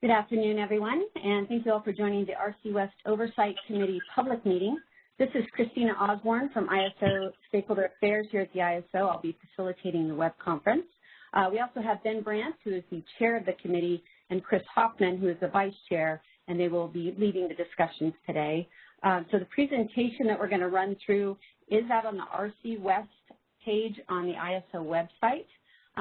Good afternoon, everyone, and thank you all for joining the RC West Oversight Committee public meeting. This is Christina Osborne from ISO Stakeholder Affairs here at the ISO. I'll be facilitating the web conference. We also have Ben Brandt, who is the chair of the committee, and Chris Hoffman, who is the vice chair, and they will be leading the discussions today. So the presentation that we're going to run through is out on the RC West page on the ISO website.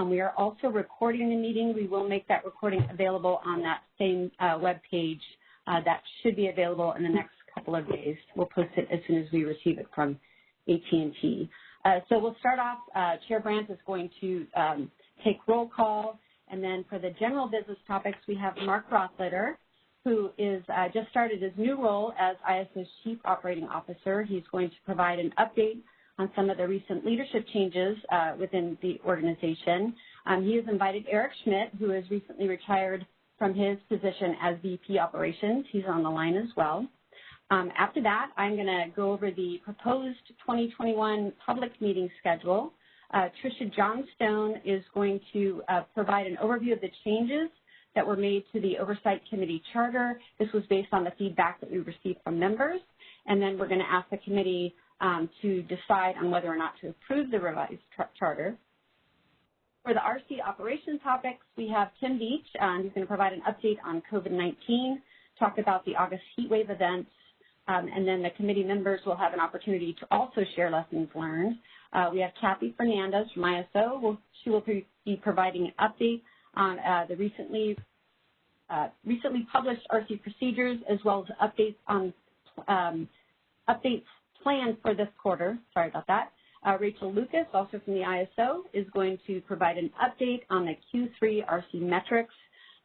We are also recording the meeting. We will make that recording available on that same web page. That should be available in the next couple of days. We'll post it as soon as we receive it from AT&T. So we'll start off. Chair Brandt is going to take roll call, and then for the general business topics, we have Mark Rothletter, who is just started his new role as ISO's Chief Operating Officer. He's going to provide an update on some of the recent leadership changes within the organization. He has invited Eric Schmidt, who has recently retired from his position as VP Operations. He's on the line as well. After that, I'm going to go over the proposed 2021 public meeting schedule. Tricia Johnstone is going to provide an overview of the changes that were made to the Oversight Committee charter. This was based on the feedback that we received from members. And then we're going to ask the committee to decide on whether or not to approve the revised charter. For the RC operation topics, we have Tim Beach, who's going to provide an update on COVID-19, talk about the August heat wave events, and then the committee members will have an opportunity to also share lessons learned. We have Kathy Fernandez from ISO. She will be providing an update on the recently published RC procedures, as well as updates on updates planned for this quarter. Sorry about that. Rachel Lucas, also from the ISO, is going to provide an update on the Q3 RC metrics.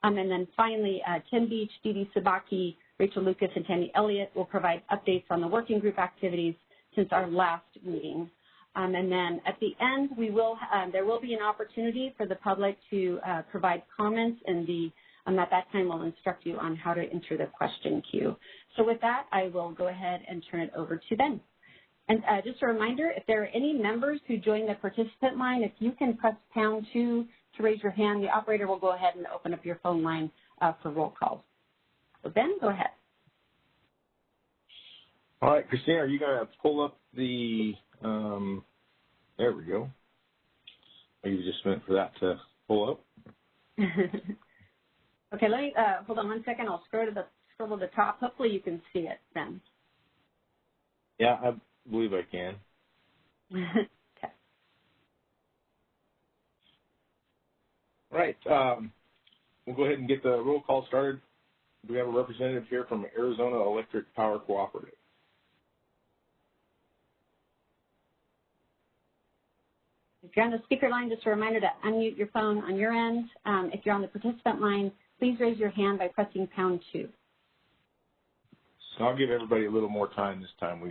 And then finally, Tim Beach, Dee Dee Sabaki, Rachel Lucas, and Tammy Elliott will provide updates on the working group activities since our last meeting. And then at the end, there will be an opportunity for the public to provide comments, and at that time we'll instruct you on how to enter the question queue. So with that, I will go ahead and turn it over to Ben. And just a reminder, if there are any members who join the participant line, if you can press #2 to raise your hand, the operator will go ahead and open up your phone line for roll calls. So Ben, go ahead. All right, Christina, are you going to pull up the, there we go. Maybe just meant for that to pull up. Okay, let me, hold on one second. I'll scroll to the top. Hopefully you can see it, Ben. Yeah, I believe I can. Okay. All right, we'll go ahead and get the roll call started. We have a representative here from Arizona Electric Power Cooperative. If you're on the speaker line, just a reminder to unmute your phone on your end. If you're on the participant line, please raise your hand by pressing #2. So I'll give everybody a little more time this time.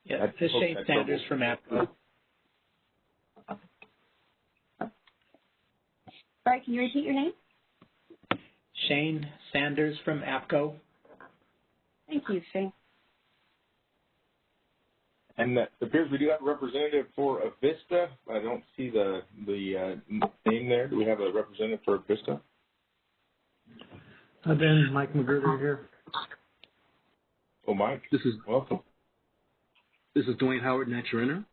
Yeah, this is Shane Sanders from APCO. Sorry, can you repeat your name? Shane Sanders from APCO. Thank you, Shane. And it appears we do have a representative for Avista. I don't see the name there. Do we have a representative for Avista? Hi, Ben. Mike McGruder here. Oh, Mike. Welcome. This is Dwayne Howard Naturiner.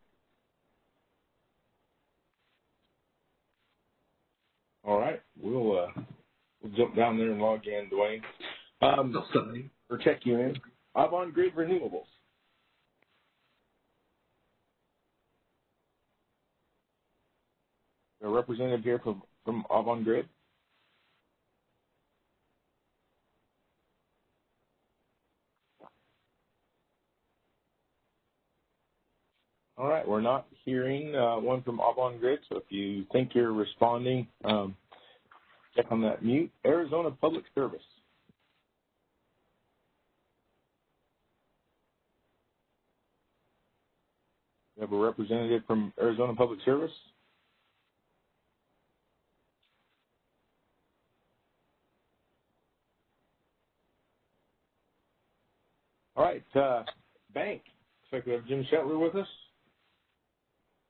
All right. We'll jump down there and log in, Dwayne. Or check you in. Avant-Grid Renewables. A representative here from Avant-Grid. All right, we're not hearing one from Avant-Grid, so if you think you're responding, check on that mute. Arizona Public Service. We have a representative from Arizona Public Service. All right, bank. Looks like we have Jim Shetler with us.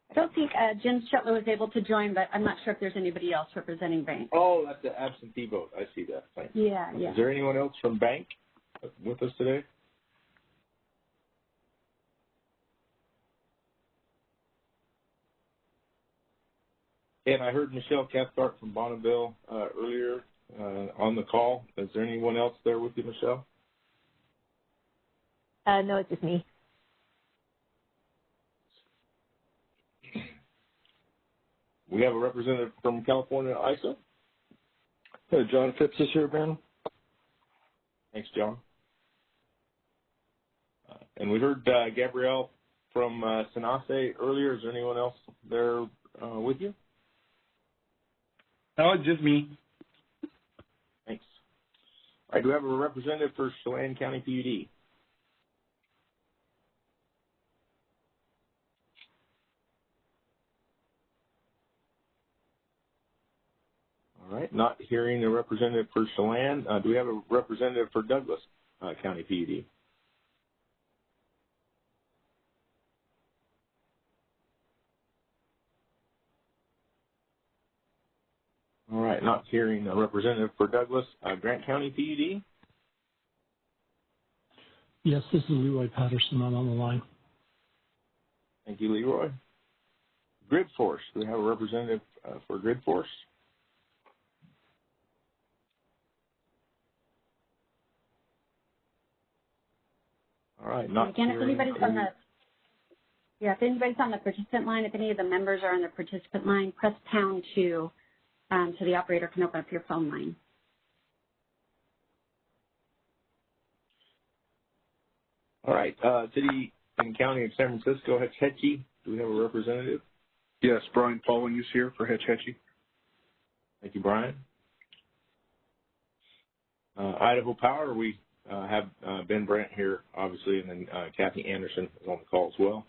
I don't think Jim Shetler was able to join, but I'm not sure if there's anybody else representing bank. Oh, that's the absentee vote. I see that. Thanks. Yeah. Is there anyone else from bank with us today? And I heard Michelle Cathcart from Bonneville earlier on the call. Is there anyone else there with you, Michelle? No, it's just me. We have a representative from California ISO. John Phipps is here, Ben. Thanks, John. And we heard Gabrielle from Senase earlier. Is there anyone else there with you? No, it's just me. Thanks. All right, do we have a representative for Chelan County PUD? All right, not hearing a representative for Chelan. Do we have a representative for Douglas County PUD? All right, not hearing a representative for Douglas. Grant County PUD? Yes, this is Leroy Patterson. I'm on the line. Thank you, Leroy. Grid Force. Do we have a representative for Grid Force? All right, not Again, hearing. if anybody's on the participant line, if any of the members are on the participant line, press pound 2 so the operator can open up your phone line. All right, City and County of San Francisco, Hetch Hetchy. Do we have a representative? Yes, Brian Paulin is here for Hetch Hetchy. Thank you, Brian. Idaho Power, we have Ben Brandt here, obviously, and then Kathy Anderson is on the call as well.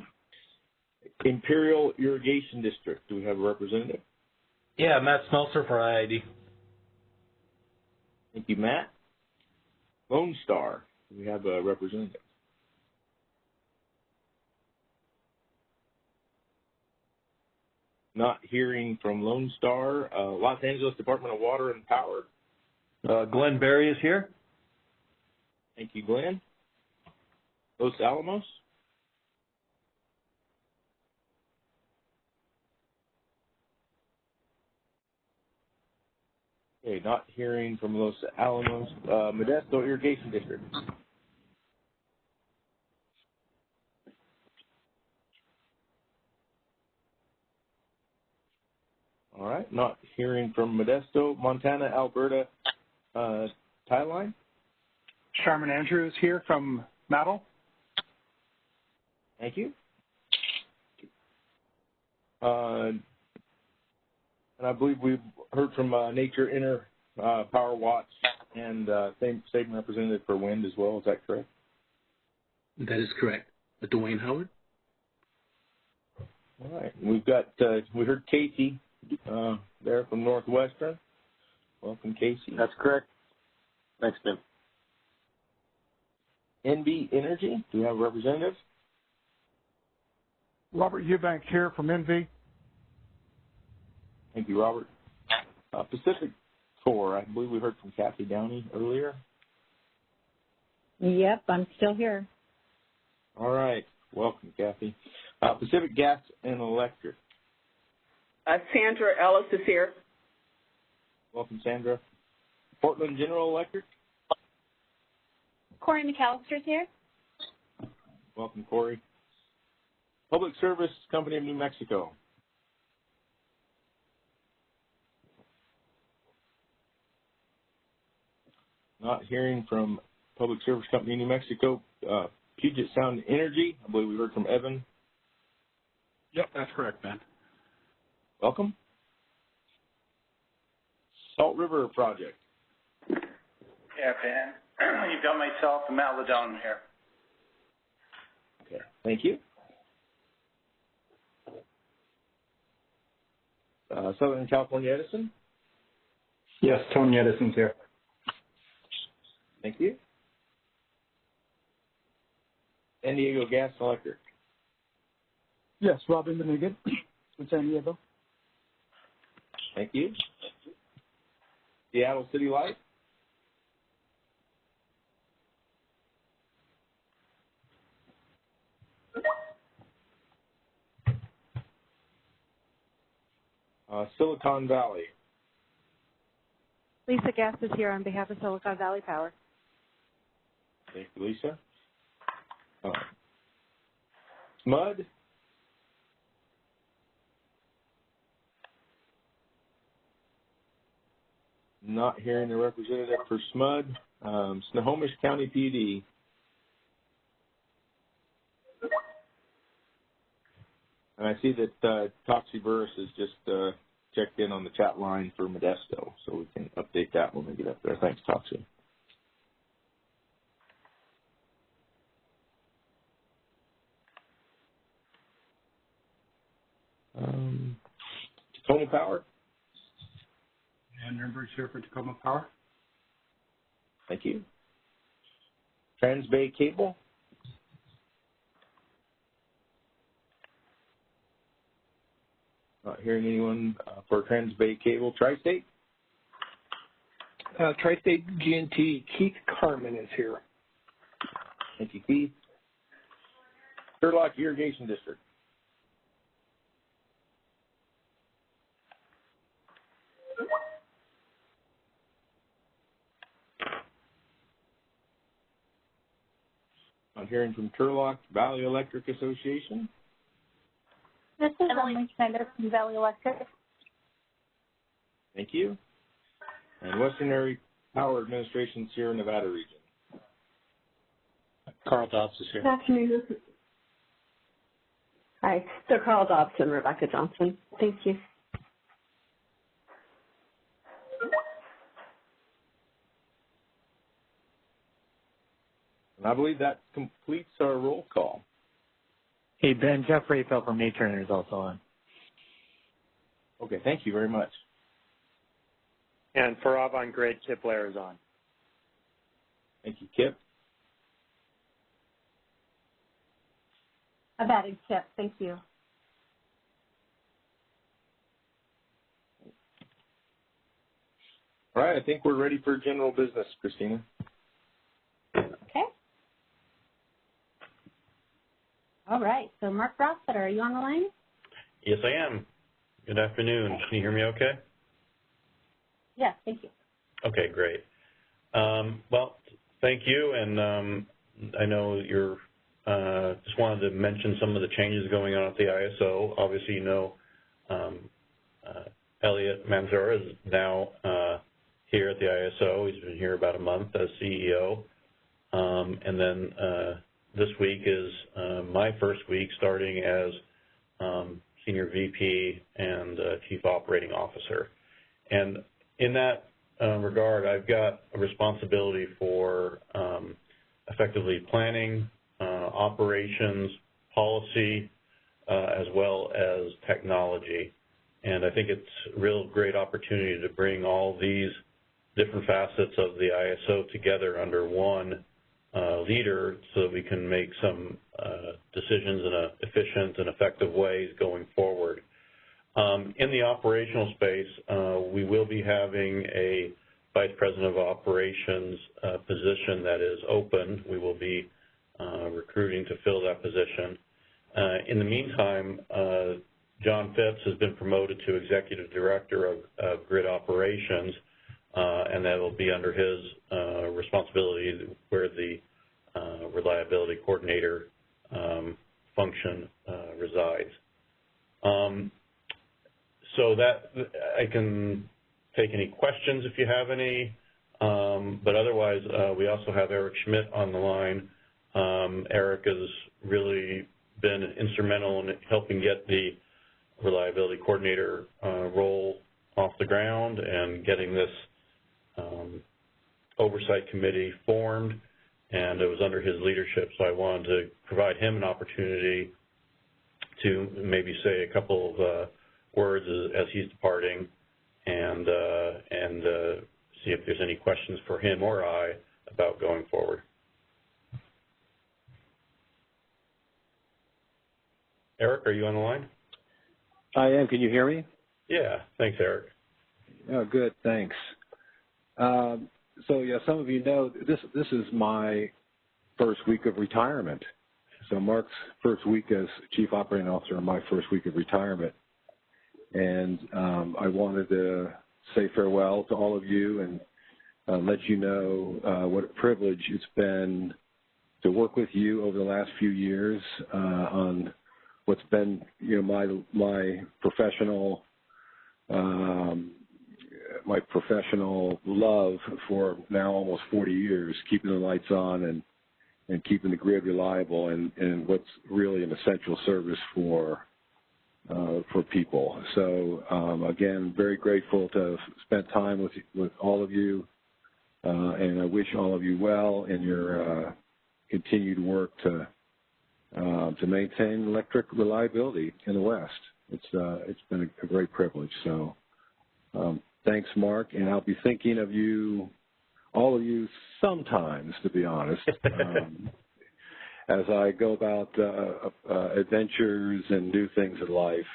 Imperial Irrigation District, do we have a representative? Yeah, Matt Smeltzer for IID. Thank you, Matt. Lone Star, do we have a representative? Not hearing from Lone Star. Los Angeles Department of Water and Power. Glenn Berry is here. Thank you, Glenn. Los Alamos. Okay, not hearing from Los Alamos. Modesto Irrigation District. All right, not hearing from Modesto. Montana, Alberta, tie line. Sharman Andrews here from Mattel. Thank you. And I believe we've heard from Nature Inner Power Watch and same representative for wind as well. Is that correct? That is correct. Dwayne Howard. All right. We've got, we heard Casey there from Northwestern. Welcome, Casey. That's correct. Thanks, Tim. NV Energy, do we have a representative? Robert Eubank here from NV. Thank you, Robert. Pacific Core, I believe we heard from Kathy Downey earlier. Yep, I'm still here. All right. Welcome, Kathy. Pacific Gas and Electric. Sandra Ellis is here. Welcome, Sandra. Portland General Electric. Corey McAllister's here. Welcome, Corey. Public Service Company of New Mexico. Not hearing from Public Service Company of New Mexico. Puget Sound Energy, I believe we heard from Evan. Yep, that's correct, Ben. Welcome. Salt River Project. Yeah, Ben. You've got myself and Matt Ladone here. Okay, thank you. Southern California Edison. Yes, Tony Edison's here. Thank you. San Diego Gas and Electric. Yes, Robin Benigan from San Diego. Thank you. Seattle City Light. Silicon Valley. Lisa Gass is here on behalf of Silicon Valley Power. Thank you, Lisa. SMUD. Not hearing the representative for SMUD. Snohomish County PD. And I see that Toxie Burris has just checked in on the chat line for Modesto, so we can update that when we get up there. Thanks, Toxie. Tacoma Power. And Nuremberg's here for Tacoma Power. Thank you. Transbay Cable. Not hearing anyone for Transbay Cable. Tri-State. Tri-State G&T, Keith Carmen is here. Thank you, Keith. Turlock Irrigation District. I'm hearing from Turlock Valley Electric Association. This is Emily Schneider from Valley Electric. Thank you. And Western Area Power Administration, Sierra Nevada region. Carl Dobbs is here. Good afternoon. Hi, so Carl Dobbs and Rebecca Johnson. Thank you. And I believe that completes our roll call. Hey, Ben, Jeff Rayfeld from Nate Turner is also on. Okay, thank you very much. And for Avon Grid, Kip Blair is on. Thank you, Kip. I've added Kip. Thank you. All right, I think we're ready for general business, Christina. Okay. All right. So Mark Rossiter, are you on the line? Yes, I am. Good afternoon. Okay. Can you hear me okay? Yes, thank you. Okay, great. Well, thank you. And I know you're just wanted to mention some of the changes going on at the ISO. Obviously, you know, Elliot Manzura is now here at the ISO. He's been here about a month as CEO. And then this week is my first week starting as Senior VP and Chief Operating Officer. And in that regard, I've got a responsibility for effectively planning, operations, policy, as well as technology. And I think it's a real great opportunity to bring all these different facets of the ISO together under one leader so that we can make some decisions in an efficient and effective way going forward. In the operational space, we will be having a Vice President of Operations position that is open. We will be recruiting to fill that position. In the meantime, John Phipps has been promoted to Executive Director of Grid Operations, and that will be under his responsibility where the Reliability Coordinator function resides. So that I can take any questions if you have any, but otherwise we also have Eric Schmidt on the line. Eric has really been instrumental in helping get the Reliability Coordinator role off the ground and getting this Oversight Committee formed, and it was under his leadership, so I wanted to provide him an opportunity to maybe say a couple of words as he's departing and see if there's any questions for him or I about going forward. Eric, are you on the line? I am. Can you hear me? Yeah. Thanks, Eric. Oh, good. Thanks. So, yeah, some of you know this is my first week of retirement. So Mark's first week as Chief Operating Officer and my first week of retirement. And I wanted to say farewell to all of you and let you know what a privilege it's been to work with you over the last few years on what's been, my professional love for now almost 40 years, keeping the lights on and keeping the grid reliable and what's really an essential service for people. So again, very grateful to have spent time with all of you, and I wish all of you well in your continued work to maintain electric reliability in the West. It's been a great privilege. So thanks, Mark, and I'll be thinking of you, all of you, sometimes, to be honest, as I go about adventures and new things in life.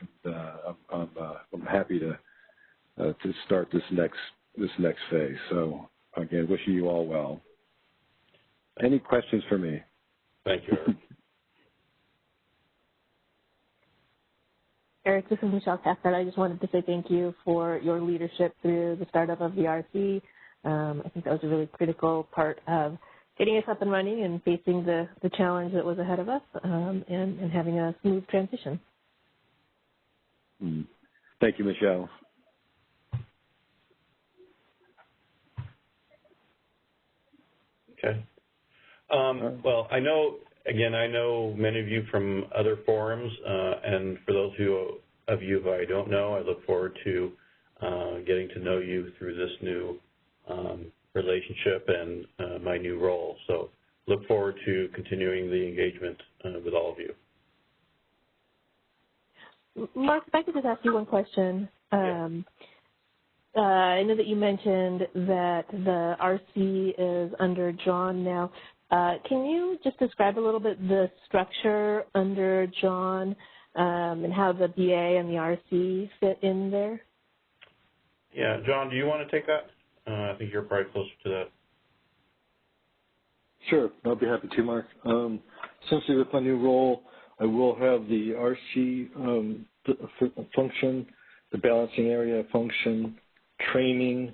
I'm happy to start this next phase. So again, wishing you all well. Any questions for me? Thank you, Eric. Eric, this is Michelle Cathcart. I just wanted to say thank you for your leadership through the startup of the RC. I think that was a really critical part of getting us up and running and facing the challenge that was ahead of us, and having a smooth transition. Thank you, Michelle. Okay. Well, I know many of you from other forums, and for those of you who I don't know, I look forward to getting to know you through this new relationship and my new role. So look forward to continuing the engagement with all of you. Mark, if I could just ask you one question. I know that you mentioned that the RC is under John now. Can you just describe a little bit the structure under John and how the BA and the RC fit in there? Yeah, John, do you want to take that? I think you're probably closer to that. Sure, I'll be happy to, Mark. Essentially, with my new role, I will have the RC function, the balancing area function, training,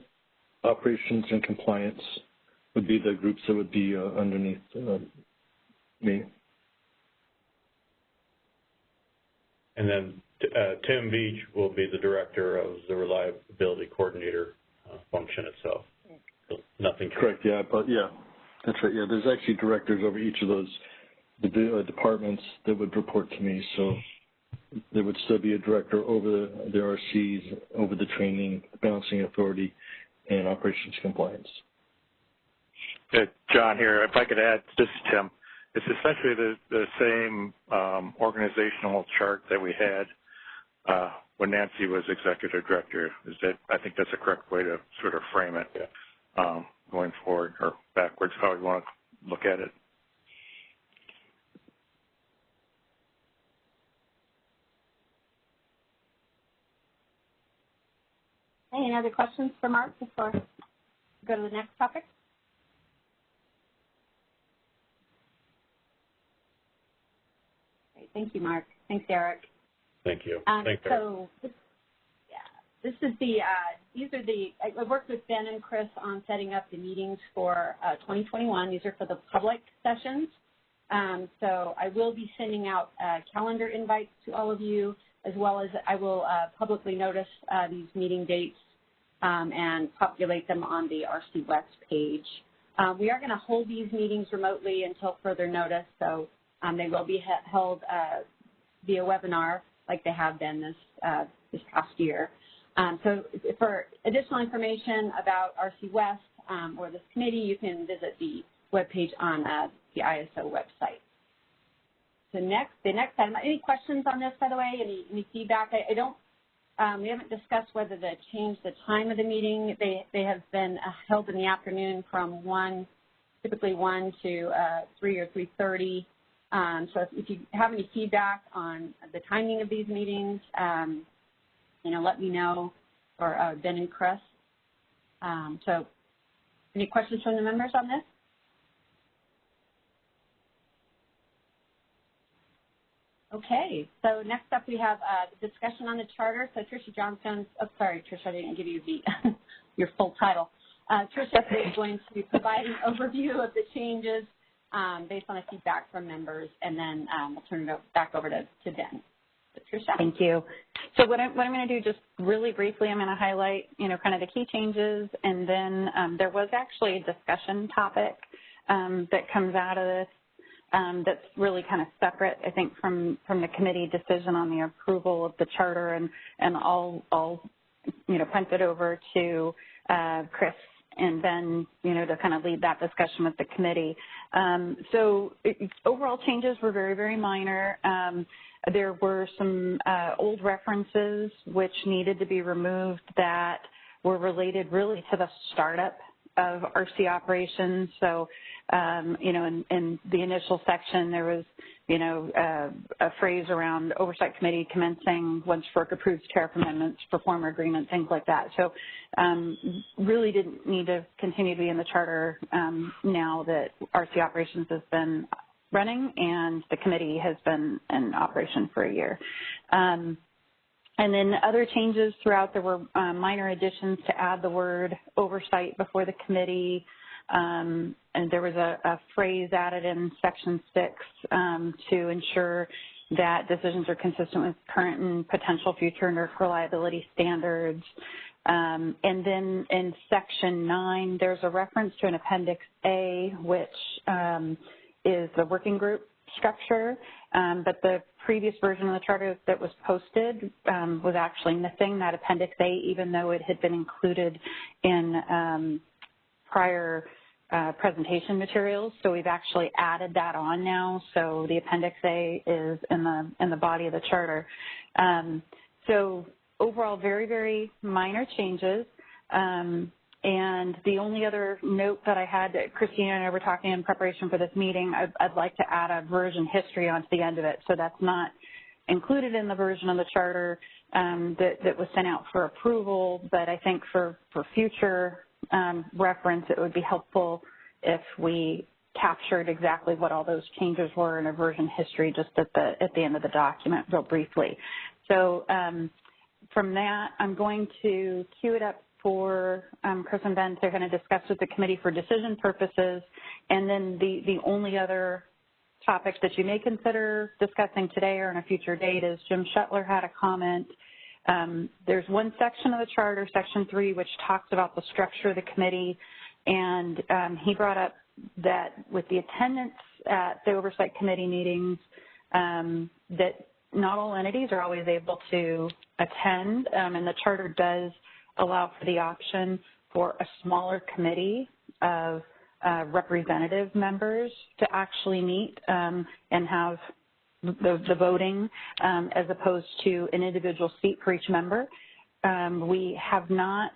operations, and compliance would be the groups that would be underneath me. And then Tim Beach will be the director of the reliability coordinator function itself. So nothing. Correct. Yeah, but yeah, that's right. Yeah, there's actually directors over each of those departments that would report to me. So there would still be a director over the RCs, over the training, the balancing authority, and operations compliance. John here. If I could add, this is Tim. It's essentially the same organizational chart that we had when Nancy was executive director. I think that's a correct way to sort of frame it going forward or backwards, how you want to look at it. Any other questions for Mark before we go to the next topic? Great. Thank you, Mark. Thanks, Eric. Thank you. Thanks, Eric. This is I worked with Ben and Chris on setting up the meetings for 2021. These are for the public sessions. So I will be sending out calendar invites to all of you, as well as I will publicly notice these meeting dates and populate them on the RC West page. We are going to hold these meetings remotely until further notice, so they will be held via webinar like they have been this past year. So for additional information about RC West or this committee, you can visit the webpage on the ISO website. The next item. Any questions on this, by the way? Any feedback? We haven't discussed whether to change the time of the meeting. They have been held in the afternoon from typically 1 to 3 or 3:30. So if you have any feedback on the timing of these meetings, let me know, or Ben and Chris. So any questions from the members on this? Okay, so next up we have the discussion on the charter. So Tricia Johnstone, sorry, Tricia, I didn't give you your full title. Tricia is going to provide an overview of the changes based on the feedback from members, and then we'll turn it back over to Ben. So, Tricia. Thank you. So what I'm going to do, just really briefly, I'm going to highlight, kind of the key changes, and then there was actually a discussion topic that comes out of this. That's really kind of separate, I think, from the committee decision on the approval of the charter, and I'll punt it over to Chris and Ben, to kind of lead that discussion with the committee. So overall changes were very, very minor. There were some old references which needed to be removed that were related really to the startup of RC operations. So, in the initial section, there was, a phrase around Oversight Committee commencing once FERC approves tariff amendments, performer agreement, things like that. So, really didn't need to continue to be in the charter now that RC operations has been running and the committee has been in operation for a year. And then other changes throughout, there were minor additions to add the word oversight before the committee, and there was a phrase added in Section 6 to ensure that decisions are consistent with current and potential future NERC reliability standards. And then in Section 9, there's a reference to an Appendix A, which is the working group structure, but the previous version of the charter that was posted was actually missing that Appendix A, even though it had been included in prior presentation materials. So we've actually added that on now. So the Appendix A is in the body of the charter. So overall, very, very minor changes. And the only other note that I had, that Christina and I were talking in preparation for this meeting, I'd like to add a version history onto the end of it. So that's not included in the version of the charter that was sent out for approval, but I think for future reference, it would be helpful if we captured exactly what all those changes were in a version history just at the end of the document real briefly. So from that, I'm going to queue it up for Chris and Ben to kind of discuss with the committee for decision purposes. And then the only other topic that you may consider discussing today or on a future date is Jim Shetler had a comment. There's one section of the charter, Section 3, which talks about the structure of the committee. And he brought up that with the attendance at the Oversight Committee meetings, that not all entities are always able to attend, and the charter does allow for the option for a smaller committee of representative members to actually meet and have the voting as opposed to an individual seat for each member. We have not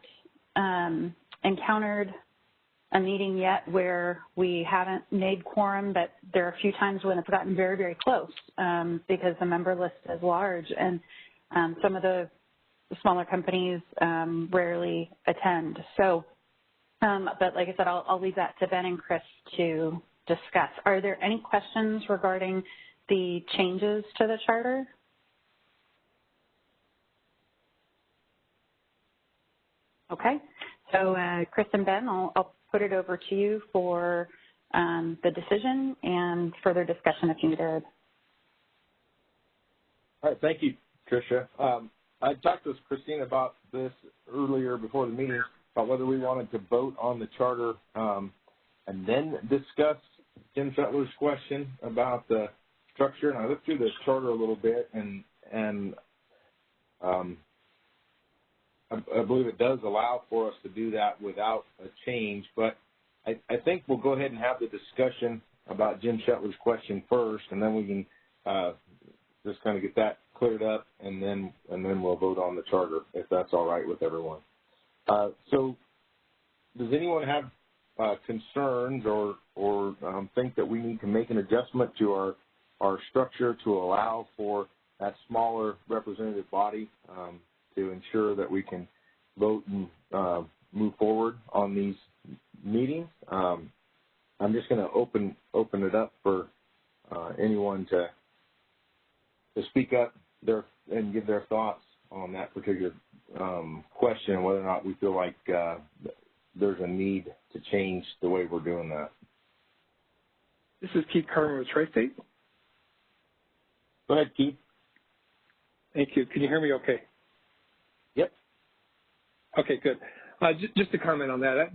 encountered a meeting yet where we haven't made quorum, but there are a few times when it's gotten very, very close because the member list is large, and some of the smaller companies rarely attend. So, but like I said, I'll leave that to Ben and Chris to discuss. Are there any questions regarding the changes to the charter? Okay, so Chris and Ben, I'll put it over to you for the decision and further discussion if needed. All right, thank you, Tricia. I talked with Christina about this earlier before the meeting about whether we wanted to vote on the charter and then discuss Jim Shetler's question about the structure. And I looked through the charter a little bit, and I believe it does allow for us to do that without a change. But I think we'll go ahead and have the discussion about Jim Shetler's question first, and then we can just kind of get that cleared up, and then we'll vote on the charter if that's all right with everyone. So, does anyone have concerns or think that we need to make an adjustment to our structure to allow for that smaller representative body to ensure that we can vote and move forward on these meetings? I'm just going to open it up for anyone to speak up and give their thoughts on that particular question and whether or not we feel like there's a need to change the way we're doing that. This is Keith Carmen with Tri-State. Go ahead, Keith. Thank you. Can you hear me okay? Yep. Okay, good. Just to comment on that,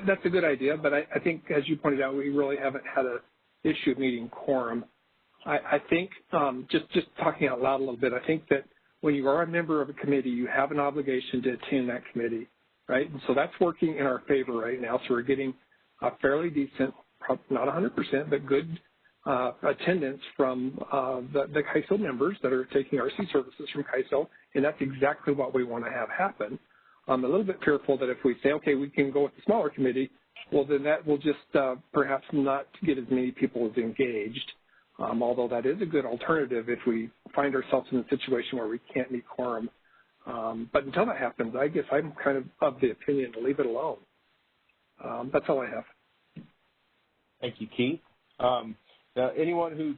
that's a good idea, but I think, as you pointed out, we really haven't had an issue of meeting quorum. I think, just talking out loud a little bit, I think that when you are a member of a committee, you have an obligation to attend that committee, right? And so that's working in our favor right now. So we're getting a fairly decent, not 100%, but good attendance from the CAISO members that are taking RC services from CAISO, and that's exactly what we want to have happen. I'm a little bit fearful that if we say, okay, we can go with the smaller committee, well, then that will just perhaps not get as many people as engaged, although that is a good alternative if we find ourselves in a situation where we can't meet quorum. But until that happens, I guess I'm kind of the opinion to leave it alone. That's all I have. Thank you, Keith. Anyone who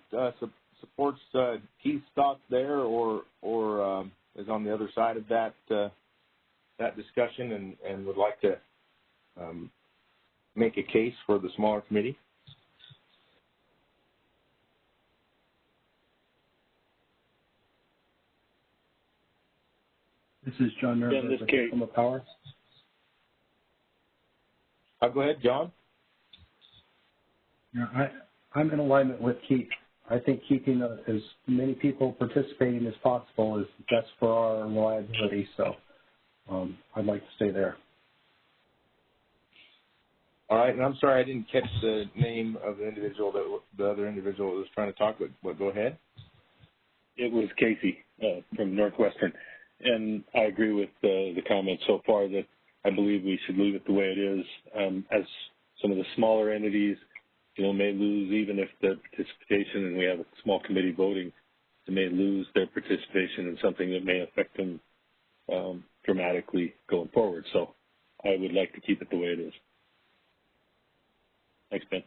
supports Keith's thoughts there or is on the other side of that discussion and would like to make a case for the smaller committee? This is John Nerva with Tacoma Power. Go ahead, John. Yeah, I'm in alignment with Keith. I think keeping as many people participating as possible is best for our reliability, so I'd like to stay there. All right, and I'm sorry I didn't catch the name of the individual, the other individual that was trying to talk, but go ahead. It was Casey from Northwestern, and I agree with the comments so far that I believe we should leave it the way it is. As some of the smaller entities, may lose even if the participation, and we have a small committee voting, they may lose their participation in something that may affect them dramatically going forward. So I would like to keep it the way it is. Thanks, Ben.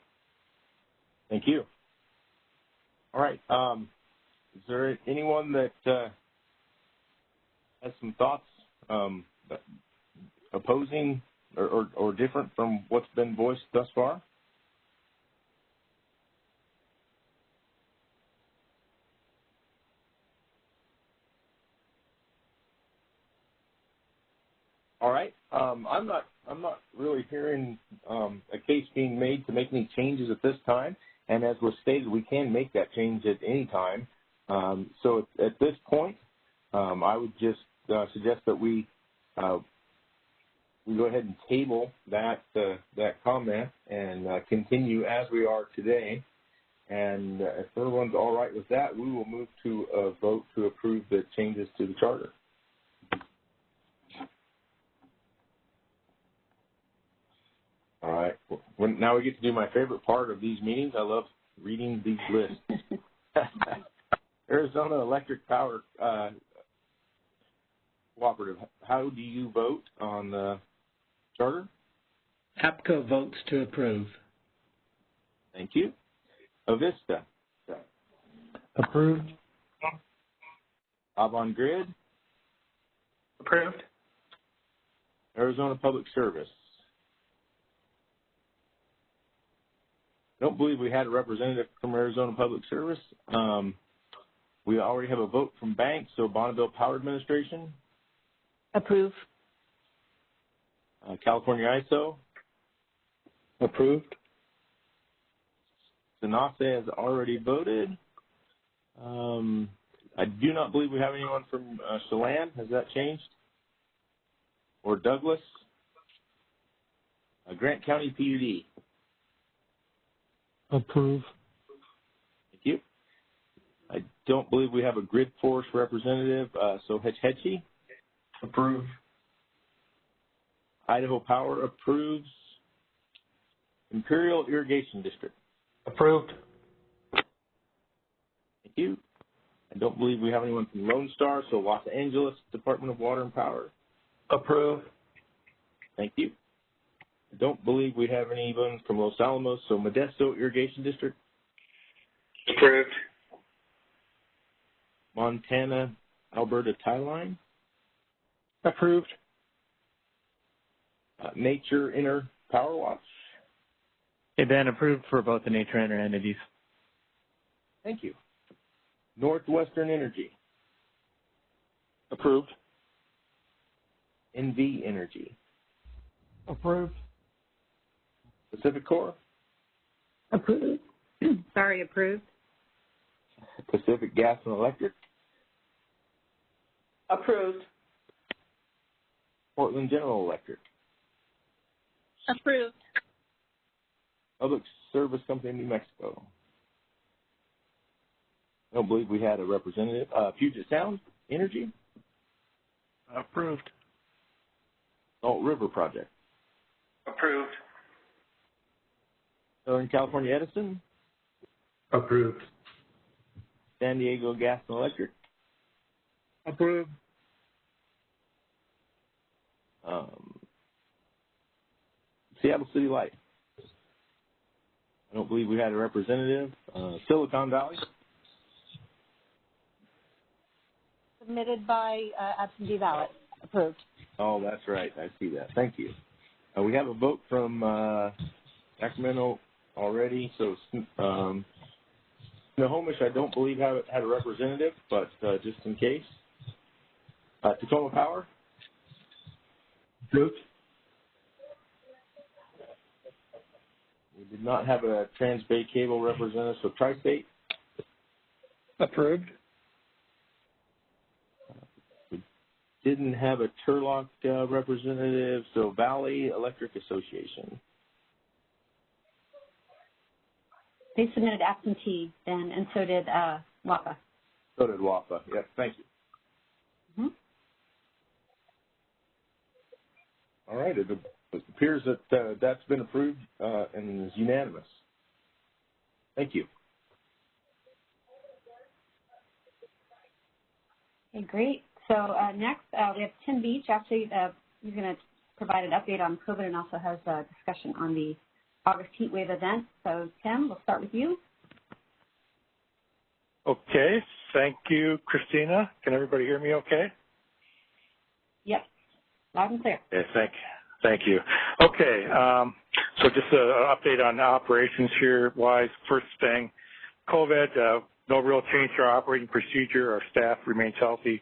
Thank you. All right. Is there anyone that has some thoughts opposing or different from what's been voiced thus far? All right. I'm not really hearing a case being made to make any changes at this time. And as was stated, we can make that change at any time. So at this point, I would just suggest that we go ahead and table that comment and continue as we are today. And if everyone's all right with that, we will move to a vote to approve the changes to the charter. All right. Now we get to do my favorite part of these meetings. I love reading these lists. Arizona Electric Power Cooperative, how do you vote on the charter? APCO votes to approve. Thank you. Avista. Approved. Avangrid. Approved. Arizona Public Service. I don't believe we had a representative from Arizona Public Service. We already have a vote from banks, so Bonneville Power Administration. Approve. California ISO. Approved. Sanase has already voted. I do not believe we have anyone from Chelan. Has that changed? Or Douglas? Grant County PUD. Approve. Thank you. I don't believe we have a grid force representative, so Hetchy. Approve. Idaho Power approves. Imperial Irrigation District. Approved. Thank you. I don't believe we have anyone from Lone Star, so Los Angeles Department of Water and Power. Approved. Thank you. I don't believe we have anyone from Los Alamos, so Modesto Irrigation District. Approved. Montana-Alberta tie line. Approved. Nature Inner Power Watch. Hey, Ben, approved for both the nature and inner entities. Thank you. Northwestern Energy. Approved. NV Energy. Approved. Pacific Core. Approved. Sorry, approved. Pacific Gas and Electric. Approved. Portland General Electric. Approved. Public Service Company of New Mexico. I don't believe we had a representative. Puget Sound Energy. Approved. Salt River Project. Approved. Southern California Edison. Approved. San Diego Gas and Electric. Approved. Seattle City Light. I don't believe we had a representative. Silicon Valley. Submitted by absentee ballot. Approved. Oh, that's right. I see that. Thank you. We have a vote from Sacramento already. So Snohomish, I don't believe had a representative, but just in case. Tacoma Power. Approved. We did not have a Trans-Bay Cable representative, so Tri-State. Approved. We didn't have a Turlock representative, so Valley Electric Association. They submitted absentee, and so did WAPA. So did WAPA. Yes, thank you. Mm-hmm. All right. It appears that that's been approved and is unanimous. Thank you. Okay, great. So next, we have Tim Beach. Actually, he's going to provide an update on COVID and also has a discussion on the August heat wave event. So, Tim, we'll start with you. Okay. Thank you, Christina. Can everybody hear me okay? Yep. Loud and clear. Okay, thank you. Okay, so just an update on operations here wise. First thing, COVID, no real change to our operating procedure. Our staff remains healthy,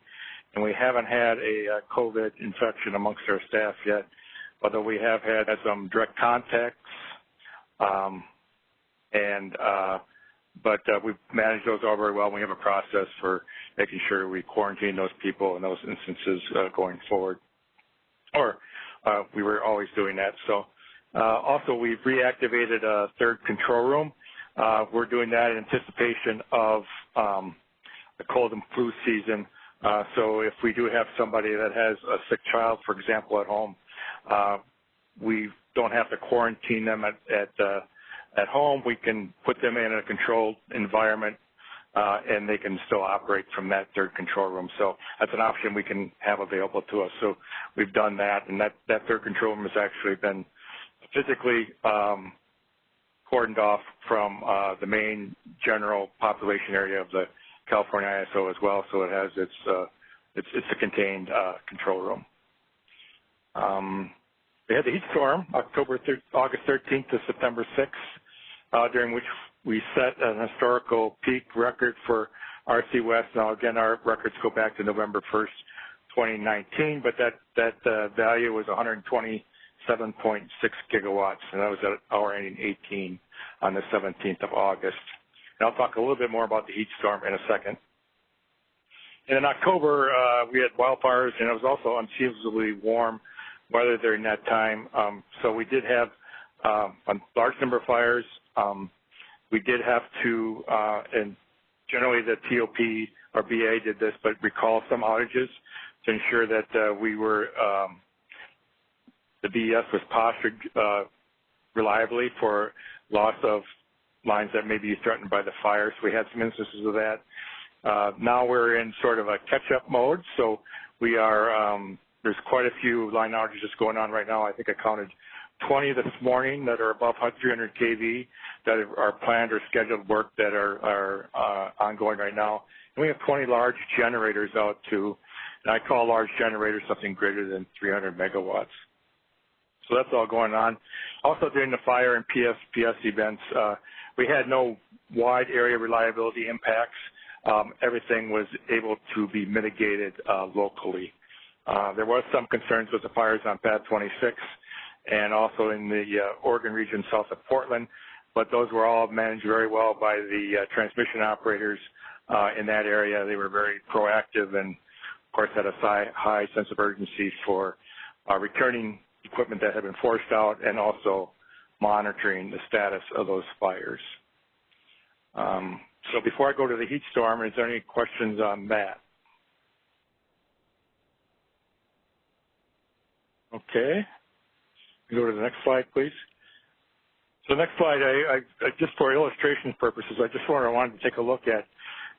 and we haven't had a COVID infection amongst our staff yet, although we have had some direct contacts, but we've managed those all very well. We have a process for making sure we quarantine those people in those instances going forward. We were always doing that. So also we've reactivated a third control room. We're doing that in anticipation of the cold and flu season. So if we do have somebody that has a sick child, for example, at home, we don't have to quarantine them at home. We can put them in a controlled environment and they can still operate from that third control room. So that's an option we can have available to us. So we've done that, and that third control room has actually been physically cordoned off from the main general population area of the California ISO as well. So it has it's a contained control room. We had the heat storm, August 13th to September 6th, during which we set an historical peak record for RC West. Now, again, our records go back to November 1st, 2019, but that value was 127.6 gigawatts, and that was at hour ending 18 on the 17th of August. And I'll talk a little bit more about the heat storm in a second. And in October, we had wildfires, and it was also unseasonably warm weather during that time. So we did have a large number of fires. We did have to, and generally the TOP or BA did this, but recall some outages to ensure that we were, the BES was postured reliably for loss of lines that may be threatened by the fire. So we had some instances of that. Now we're in sort of a catch-up mode. So we are, there's quite a few line outages going on right now. I think I counted 20 this morning that are above 300 kV that are planned or scheduled work that are ongoing right now. And we have 20 large generators out too. And I call large generators something greater than 300 megawatts. So that's all going on. Also during the fire and PSPS events, we had no wide area reliability impacts. Everything was able to be mitigated locally. There was some concerns with the fires on Pad 26 and also in the Oregon region south of Portland, but those were all managed very well by the transmission operators in that area. They were very proactive and, of course, had a high sense of urgency for returning equipment that had been forced out and also monitoring the status of those fires. So before I go to the heat storm, is there any questions on that? Okay. Go to the next slide, please. So the next slide, I just for illustration purposes, I wanted to take a look at,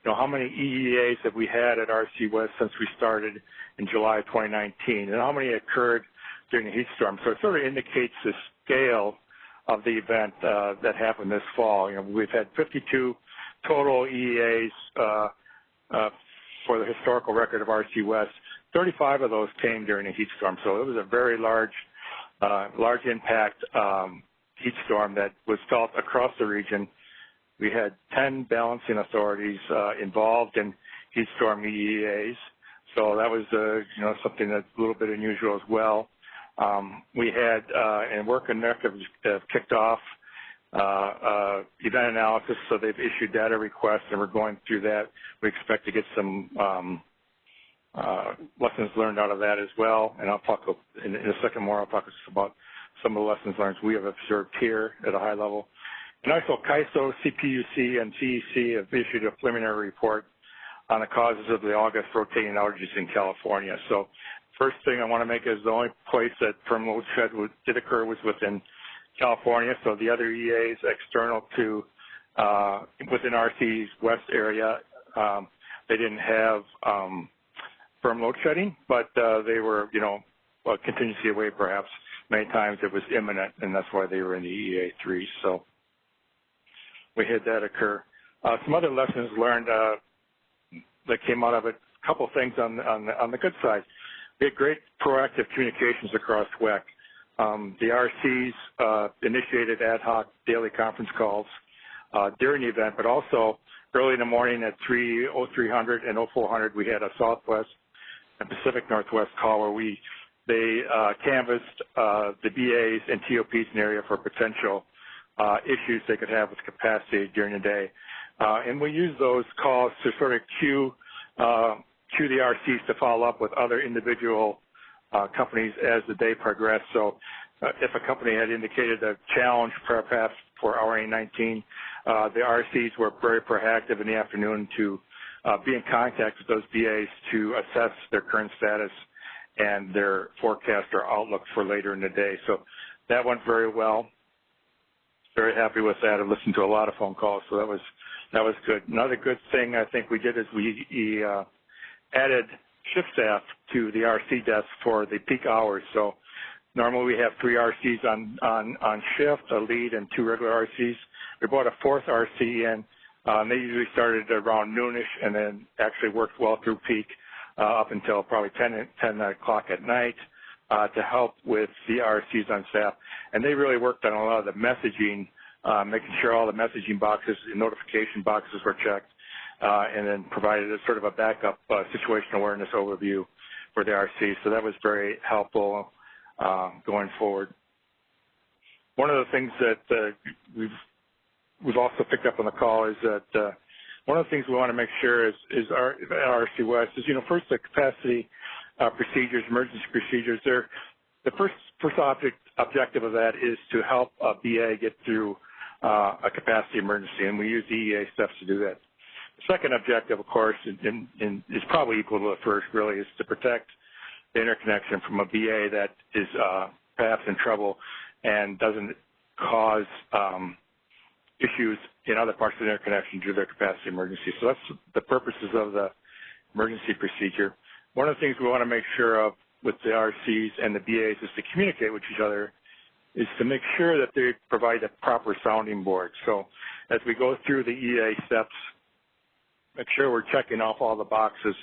how many EEAs have we had at RC West since we started in July of 2019, and how many occurred during the heat storm. So it sort of indicates the scale of the event that happened this fall. We've had 52 total EEAs for the historical record of RC West. 35 of those came during the heat storm, so it was a very large impact heat storm that was felt across the region. We had 10 balancing authorities involved in heat storm EEAs, so that was something that's a little bit unusual as well. We had and work and have kicked off event analysis, so they've issued data requests, and we're going through that. We expect to get some lessons learned out of that as well, and I'll talk in a second more. I'll talk about some of the lessons learned we have observed here at a high level. And also CAISO, CPUC, and CEC have issued a preliminary report on the causes of the August rotating outages in California. So first thing I want to make is the only place that firm load shed did occur was within California. So the other EAs external to within RC's West area, they didn't have firm load shedding, but they were, a contingency away perhaps. Many times it was imminent, and that's why they were in the EA3. So we had that occur. Some other lessons learned that came out of it. A couple of things on the good side. We had great proactive communications across WEC. The RCs initiated ad hoc daily conference calls during the event, but also early in the morning at 0300 and 0400, we had a Southwest and Pacific Northwest call where they canvassed the BAs and TOPs in the area for potential issues they could have with capacity during the day. And we use those calls to sort of cue the RCs to follow up with other individual companies as the day progressed. So if a company had indicated a challenge perhaps for RA19, the RCs were very proactive in the afternoon to be in contact with those BAs to assess their current status and their forecast or outlook for later in the day. So that went very well. Very happy with that. I listened to a lot of phone calls, so that was good. Another good thing I think we did is we added shift staff to the RC desk for the peak hours. So normally we have 3 RCs on shift, a lead and 2 regular RCs. We brought a 4th RC in. They usually started around noonish and then actually worked well through peak up until probably 10 o'clock at night to help with the RCs on staff. And they really worked on a lot of the messaging, making sure all the messaging boxes and notification boxes were checked, and then provided a sort of a backup situation awareness overview for the RC. So that was very helpful going forward. One of the things that we've also picked up on the call is that one of the things we want to make sure is our RC West is, first the capacity procedures, emergency procedures. The first objective of that is to help a BA get through a capacity emergency, and we use the EA steps to do that. The second objective, of course, and is probably equal to the first, really, is to protect the interconnection from a BA that is perhaps in trouble and doesn't cause issues in other parts of the interconnection due to their capacity emergency. So that's the purposes of the emergency procedure. One of the things we want to make sure of with the RCs and the BAs is to communicate with each other is to make sure that they provide a proper sounding board. So as we go through the EA steps, make sure we're checking off all the boxes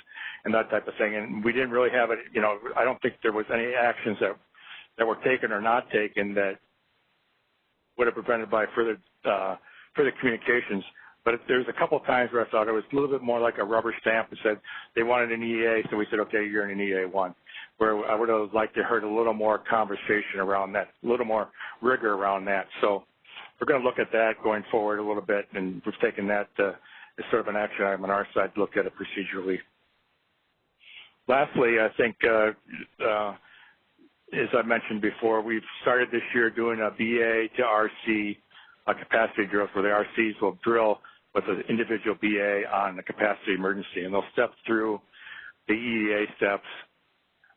and that type of thing. And we didn't really have it, you know, I don't think there was any actions that were taken or not taken that would have prevented by further communications. But there's a couple of times where I thought it was a little bit more like a rubber stamp that said they wanted an EA, so we said, okay, you're in an EA1. Where I would have liked to heard a little more conversation around that, a little more rigor around that. So we're going to look at that going forward a little bit, and we've taken that as sort of an action item on our side to look at it procedurally. Lastly, I think, as I mentioned before, we've started this year doing a BA to RC capacity drills where the RCs will drill with an individual BA on the capacity emergency, and they'll step through the EEA steps,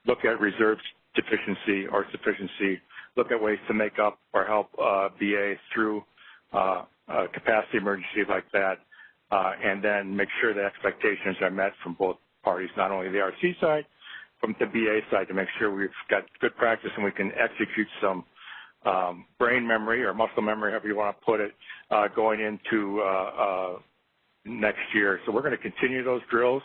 look at reserve deficiency or sufficiency, look at ways to make up or help BA through a capacity emergency like that, and then make sure the expectations are met from both parties, not only the RC side, from the BA side, to make sure we've got good practice and we can execute some brain memory or muscle memory, however you want to put it, going into next year. So we're going to continue those drills.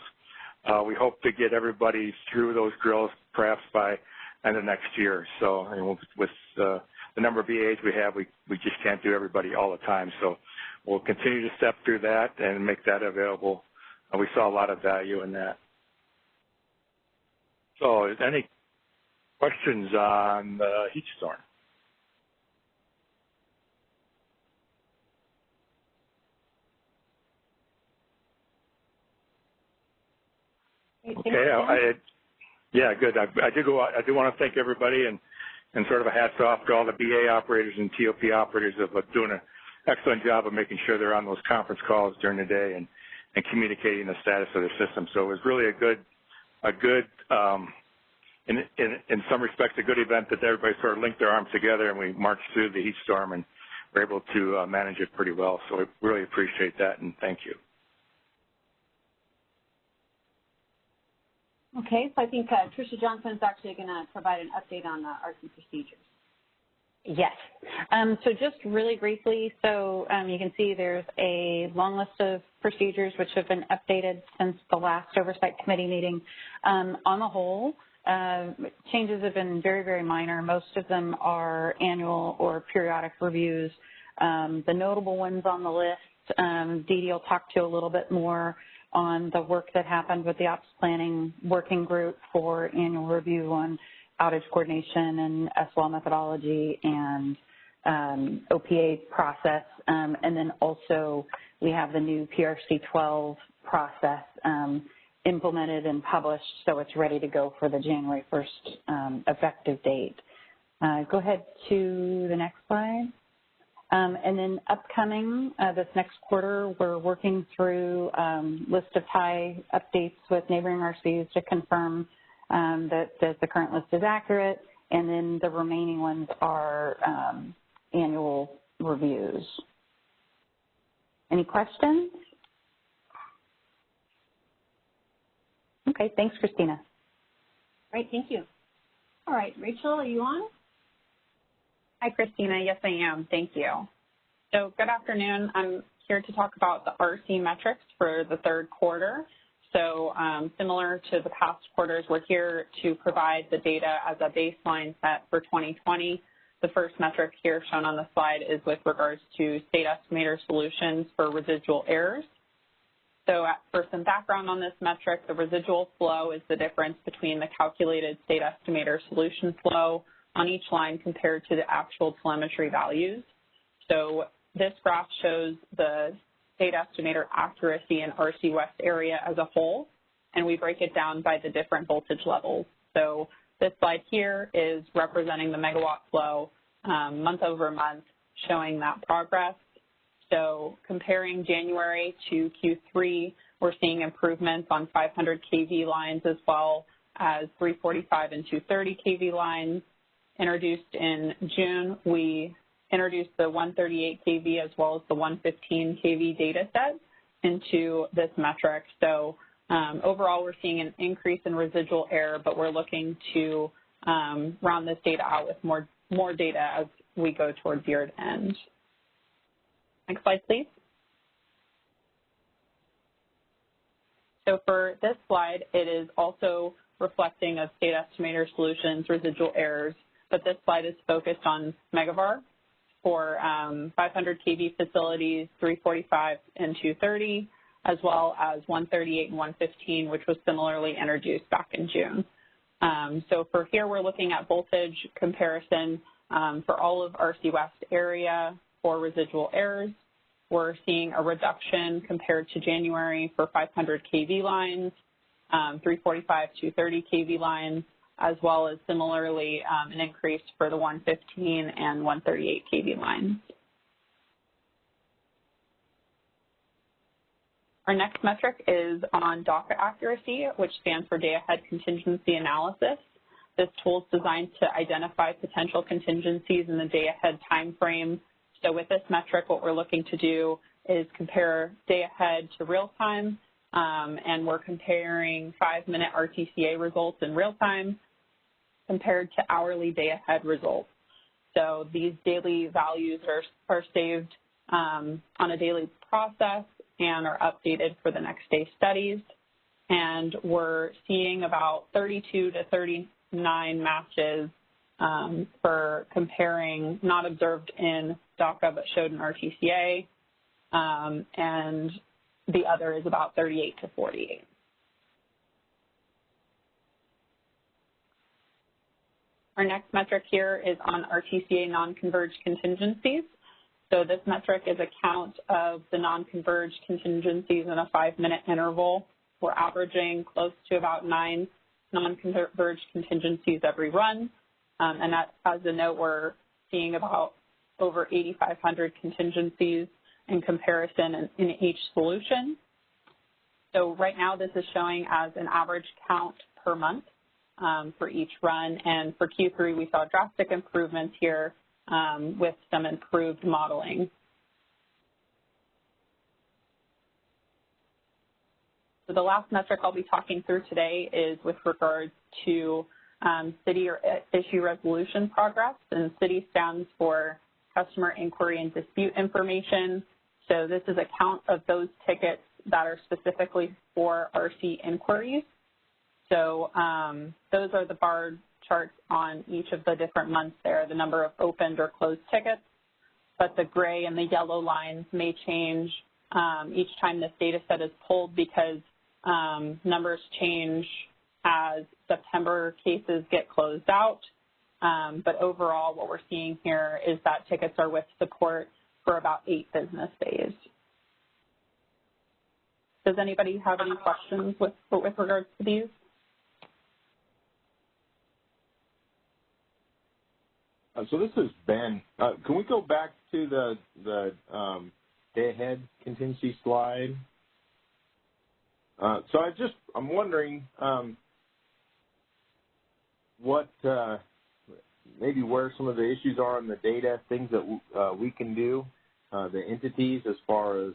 We hope to get everybody through those drills perhaps by end of next year. So I mean, with the number of BAs we have, we just can't do everybody all the time. So we'll continue to step through that and make that available. We saw a lot of value in that. So any questions on the heat storm? Okay, yeah, good. I do want to thank everybody and sort of a hats off to all the BA operators and TOP operators of doing an excellent job of making sure they're on those conference calls during the day and communicating the status of their system. So it was really in some respects, a good event that everybody sort of linked their arms together and we marched through the heat storm and were able to manage it pretty well. So I really appreciate that and thank you. Okay, so I think Tricia Johnson is actually going to provide an update on the RC procedures. Yes. So just really briefly, so you can see there's a long list of procedures which have been updated since the last Oversight Committee meeting. On the whole, changes have been very, very minor. Most of them are annual or periodic reviews. The notable ones on the list, Dee Dee will talk to you a little bit more on the work that happened with the Ops Planning Working Group for annual review on outage coordination and SWL methodology and OPA process. And then also we have the new PRC-12 process implemented and published, so it's ready to go for the January 1st effective date. Go ahead to the next slide. And then upcoming this next quarter, we're working through list of tie updates with neighboring RCs to confirm that the current list is accurate, and then the remaining ones are annual reviews. Any questions? Okay, thanks, Christina. Great, thank you. All right, Rachel, are you on? Hi, Christina. Yes, I am. Thank you. So good afternoon. I'm here to talk about the RC metrics for the third quarter. So similar to the past quarters, we're here to provide the data as a baseline set for 2020. The first metric here shown on the slide is with regards to state estimator solutions for residual errors. So for some background on this metric, the residual flow is the difference between the calculated state estimator solution flow on each line compared to the actual telemetry values. So this graph shows the state estimator accuracy in RC West area as a whole, and we break it down by the different voltage levels. So this slide here is representing the megawatt flow month over month, showing that progress. So comparing January to Q3, we're seeing improvements on 500 kV lines as well as 345 and 230 kV lines. Introduced in June, we introduced the 138 kV as well as the 115 kV data set into this metric. So overall, we're seeing an increase in residual error, but we're looking to round this data out with more data as we go towards year end. Next slide, please. So for this slide, it is also reflecting of State Estimator Solutions residual errors, but this slide is focused on megavar for 500 kV facilities, 345 and 230, as well as 138 and 115, which was similarly introduced back in June. So for here, we're looking at voltage comparison for all of RC West area for residual errors. We're seeing a reduction compared to January for 500 kV lines, 345, 230 kV lines, as well as similarly an increase for the 115 and 138 kV lines. Our next metric is on DACA accuracy, which stands for Day Ahead Contingency Analysis. This tool is designed to identify potential contingencies in the day ahead time frame. So with this metric, what we're looking to do is compare day ahead to real time, and we're comparing 5-minute RTCA results in real time compared to hourly day ahead results. So these daily values are saved on a daily process and are updated for the next day studies. And we're seeing about 32 to 39 matches for comparing not observed in DACA but showed in RTCA, and the other is about 38 to 48. Our next metric here is on RTCA non-converged contingencies. So this metric is a count of the non-converged contingencies in a 5-minute interval. We're averaging close to about 9 non-converged contingencies every run. And that, as a note, we're seeing about over 8,500 contingencies in comparison in each solution. So right now this is showing as an average count per month for each run. And for Q3, we saw drastic improvements here with some improved modeling. So the last metric I'll be talking through today is with regards to city or issue resolution progress, and city stands for Customer Inquiry and Dispute Information. So this is a count of those tickets that are specifically for RC inquiries. So those are the bar charts on each of the different months there, the number of opened or closed tickets, but the gray and the yellow lines may change each time this data set is pulled because numbers change as September cases get closed out. But overall, what we're seeing here is that tickets are with support for about 8 business days. Does anybody have any questions with regards to these? So this is Ben. Can we go back to the day ahead contingency slide? So I'm wondering what maybe where some of the issues are in the data, things that we can do, the entities as far as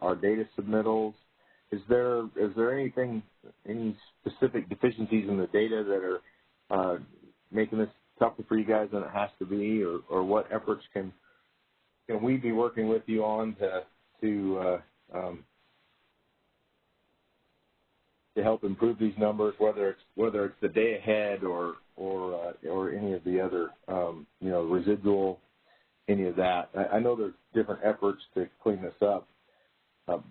our data submittals. Is there anything, any specific deficiencies in the data that are making this tougher for you guys than it has to be, or what efforts can we be working with you on to help improve these numbers, whether it's the day ahead or any of the other residual, any of that. I know there's different efforts to clean this up,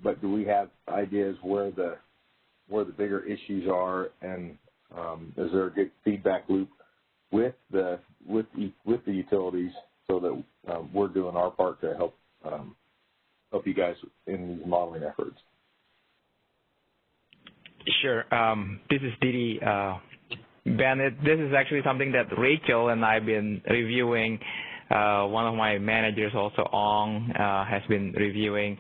but do we have ideas where the bigger issues are, and is there a good feedback loop with the utilities so that we're doing our part to help you guys in these modeling efforts? Sure. This is Didi. Ben, this is actually something that Rachel and I have been reviewing. One of my managers, also Ong, has been reviewing.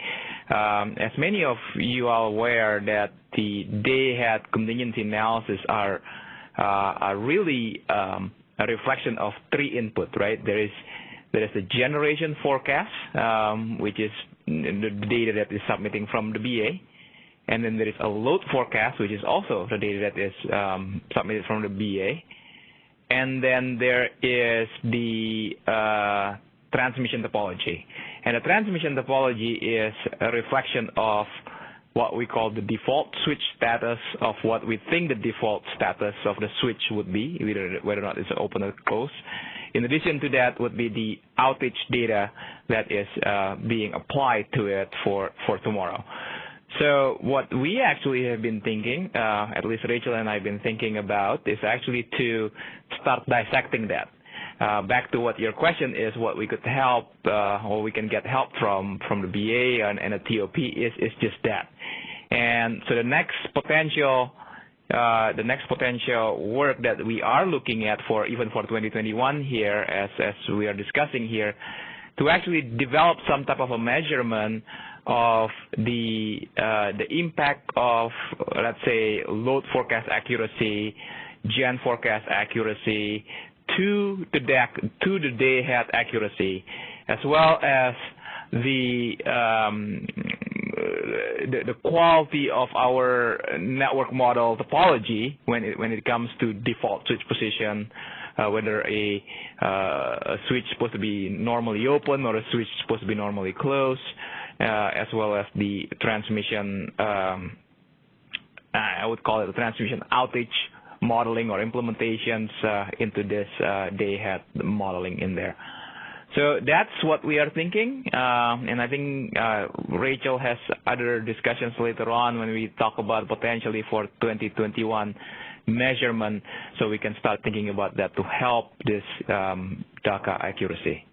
As many of you are aware, that the day-ahead contingency analysis are really a reflection of 3 input, right? There is a generation forecast, which is the data that is submitting from the BA. And then there is a load forecast, which is also the data that is submitted from the BA. and then there is the transmission topology. And the transmission topology is a reflection of what we call the default switch status of what we think the default status of the switch would be, whether or not it's open or closed. In addition to that would be the outage data that is being applied to it for tomorrow. So what we actually have been thinking, at least Rachel and I have been thinking about, is actually to start dissecting that. Back to what your question is, what we could help, or we can get help from the BA and the TOP is just that. And so the next potential work that we are looking at for even for 2021 here, as we are discussing here, to actually develop some type of a measurement of the impact of, let's say, load forecast accuracy, gen forecast accuracy, to the day ahead accuracy, as well as the quality of our network model topology when it comes to default switch position, whether a switch is supposed to be normally open or a switch is supposed to be normally closed, as well as the transmission, I would call it a transmission outage modeling or implementations into this day ahead modeling in there. So that's what we are thinking, and I think Rachel has other discussions later on when we talk about potentially for 2021 measurement, so we can start thinking about that to help this DACA accuracy.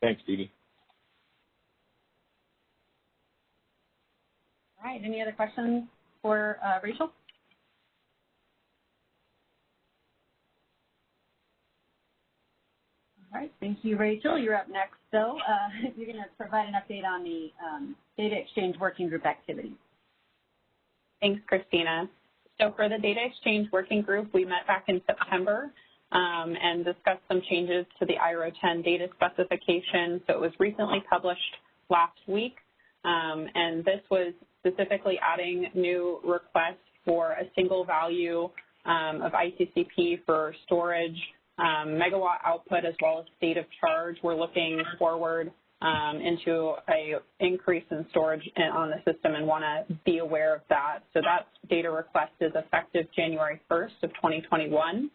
Thanks, Dee. All right, any other questions for Rachel? All right, thank you, Rachel. You're up next, though. You're going to provide an update on the Data Exchange Working Group activities. Thanks, Christina. So for the Data Exchange Working Group, we met back in September and discussed some changes to the IRO 10 data specification. So it was recently published last week, and this was specifically adding new requests for a single value of ICCP for storage, megawatt output, as well as state of charge. We're looking forward into a increase in storage on the system and want to be aware of that. So that data request is effective January 1st of 2021.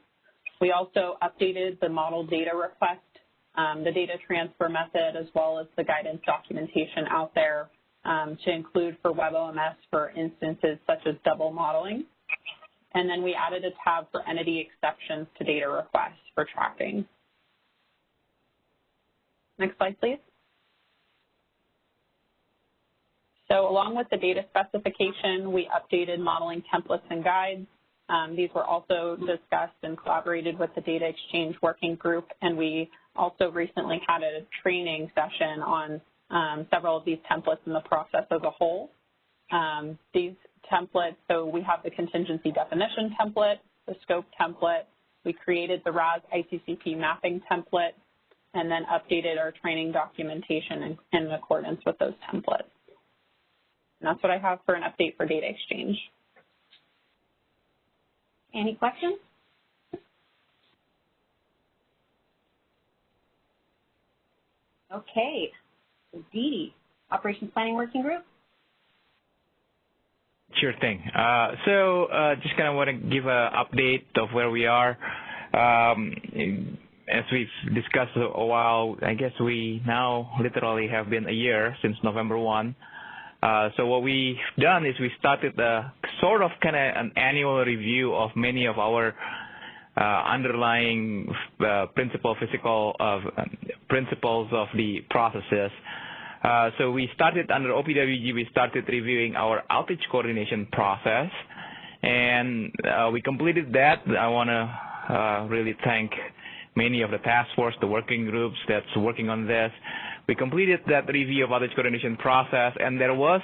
We also updated the model data request, the data transfer method, as well as the guidance documentation out there to include for WebOMS for instances such as double modeling. And then we added a tab for entity exceptions to data requests for tracking. Next slide, please. So along with the data specification, we updated modeling templates and guides. These were also discussed and collaborated with the Data Exchange Working Group, and we also recently had a training session on several of these templates in the process as a whole. These templates, so we have the contingency definition template, the scope template, we created the RAS ICCP mapping template, and then updated our training documentation in accordance with those templates. And that's what I have for an update for Data Exchange. Any questions? Okay, so Dee, Operations Planning Working Group. Sure thing. So just kind of want to give an update of where we are. As we've discussed a while, I guess we now literally have been a year since November 1. So what we've done is we started a sort of kind of an annual review of many of our underlying principles of the processes. So we started under OPWG, we started reviewing our outage coordination process, and we completed that. I want to really thank many of the task force, the working groups that's working on this. We completed that review of outage coordination process, and there was